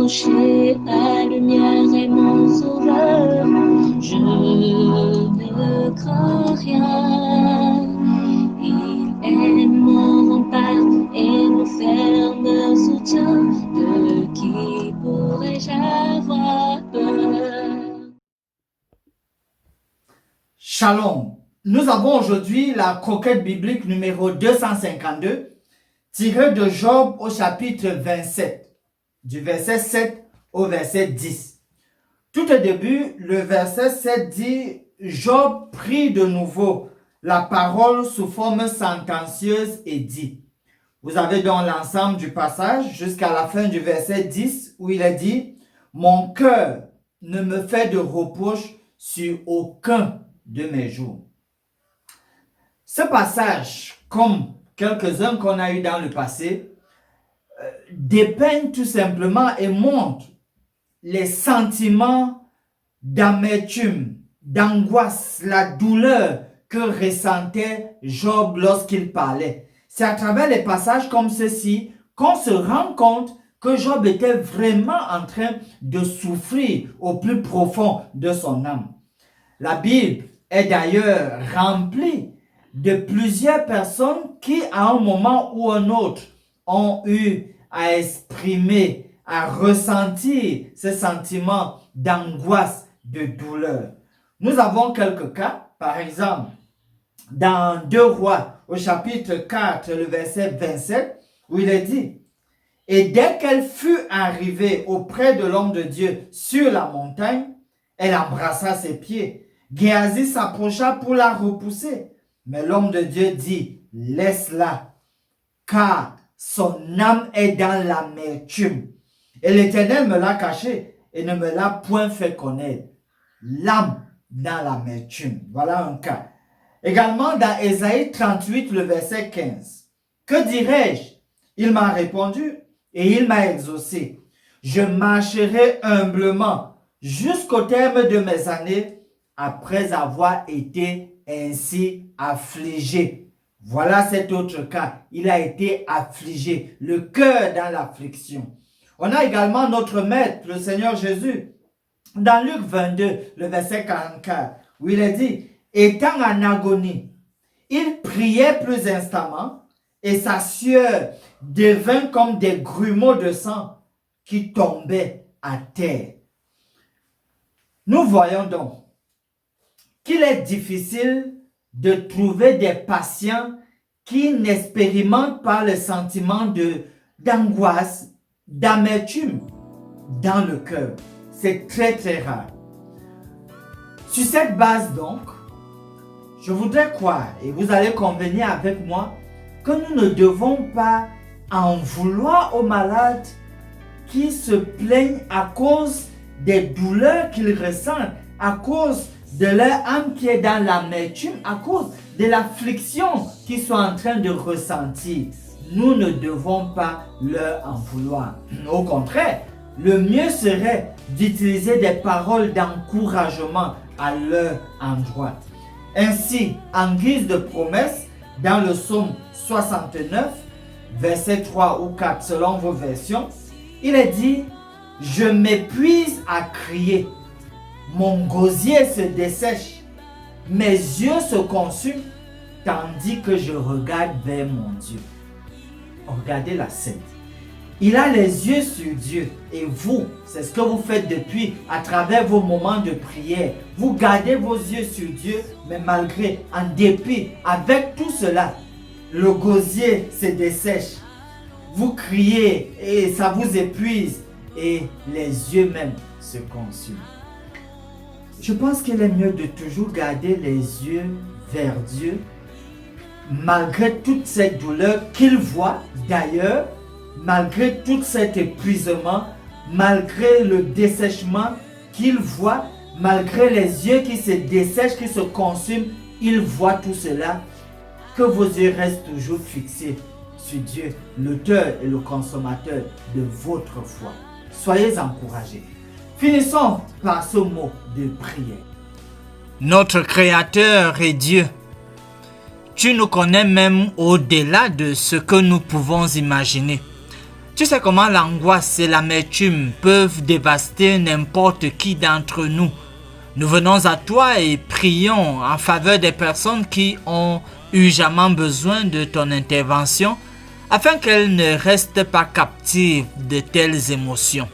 approcher, la lumière est mon sauveur. Je ne crains rien. Il est mon rempart et mon ferme soutien. De qui pourrais-je avoir peur? Shalom. Nous avons aujourd'hui la croquette biblique numéro 252, tirée de Job au chapitre 27, du verset 7 au verset 10. Tout au début, le verset 7 dit « Job prit de nouveau la parole sous forme sentencieuse et dit ». Vous avez donc l'ensemble du passage jusqu'à la fin du verset 10 où il est dit « Mon cœur ne me fait de reproche sur aucun de mes jours ». Ce passage, comme quelques-uns qu'on a eu dans le passé, dépeint tout simplement et montre les sentiments d'amertume, d'angoisse, la douleur que ressentait Job lorsqu'il parlait. C'est à travers les passages comme ceci qu'on se rend compte que Job était vraiment en train de souffrir au plus profond de son âme. La Bible est d'ailleurs remplie de plusieurs personnes qui, à un moment ou un autre, ont eu à exprimer, à ressentir ce sentiment d'angoisse, de douleur. Nous avons quelques cas, par exemple, dans 2 Rois, au chapitre 4, le verset 27, où il est dit « Et dès qu'elle fut arrivée auprès de l'homme de Dieu sur la montagne, elle embrassa ses pieds. Géasi s'approcha pour la repousser. Mais l'homme de Dieu dit, laisse-la, car son âme est dans l'amertume. Et l'Éternel me l'a caché et ne me l'a point fait connaître. L'âme dans l'amertume. Voilà un cas. Également dans Ésaïe 38, le verset 15. Que dirais-je? Il m'a répondu et il m'a exaucé. Je marcherai humblement jusqu'au terme de mes années après avoir été ainsi affligé. Voilà cet autre cas. Il a été affligé, le cœur dans l'affliction. On a également notre maître, le Seigneur Jésus, dans Luc 22, le verset 44, où il est dit, étant en agonie, il priait plus instamment et sa sueur devint comme des grumeaux de sang qui tombaient à terre. Nous voyons donc qu'il est difficile de trouver des patients qui n'expérimentent pas le sentiment d'angoisse, d'amertume dans le cœur. C'est très très rare. Sur cette base donc, je voudrais croire, et vous allez convenir avec moi, que nous ne devons pas en vouloir aux malades qui se plaignent à cause des douleurs qu'ils ressentent, à cause de leur âme qui est dans l'amertume, à cause de l'affliction qu'ils sont en train de ressentir. Nous ne devons pas leur en vouloir. Au contraire, le mieux serait d'utiliser des paroles d'encouragement à leur endroit. Ainsi, en guise de promesse, dans le psaume 69, verset 3 ou 4 selon vos versions, il est dit « Je m'épuise à crier, mon gosier se dessèche, mes yeux se consument, tandis que je regarde vers mon Dieu. » Regardez la scène. Il a les yeux sur Dieu et vous, c'est ce que vous faites depuis à travers vos moments de prière. Vous gardez vos yeux sur Dieu, mais malgré, en dépit, avec tout cela, le gosier se dessèche. Vous criez et ça vous épuise et les yeux même se consument. Je pense qu'il est mieux de toujours garder les yeux vers Dieu malgré toute cette douleur qu'il voit d'ailleurs, malgré tout cet épuisement, malgré le dessèchement qu'il voit, malgré les yeux qui se dessèchent, qui se consument, il voit tout cela, que vos yeux restent toujours fixés sur Dieu, l'auteur et le consommateur de votre foi. Soyez encouragés. Finissons par ce mot de prière. Notre Créateur est Dieu. Tu nous connais même au-delà de ce que nous pouvons imaginer. Tu sais comment l'angoisse et l'amertume peuvent dévaster n'importe qui d'entre nous. Nous venons à toi et prions en faveur des personnes qui ont urgemment besoin de ton intervention afin qu'elles ne restent pas captives de telles émotions.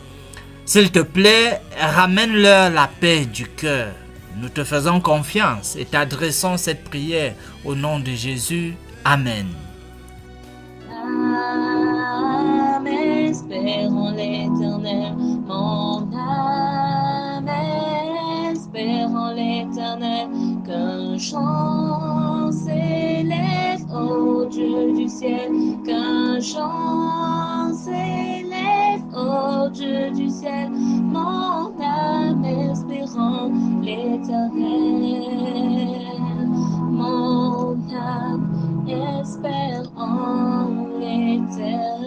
S'il te plaît, ramène-leur la paix du cœur. Nous te faisons confiance et t'adressons cette prière au nom de Jésus. Amen. Âme espère en l'Éternel, mon âme espère en l'Éternel, qu'un chant s'élève au Dieu du ciel, qu'un chant s'élève au Dieu du ciel, mon âme espère en l'Éternel, mon âme espère en l'Éternel.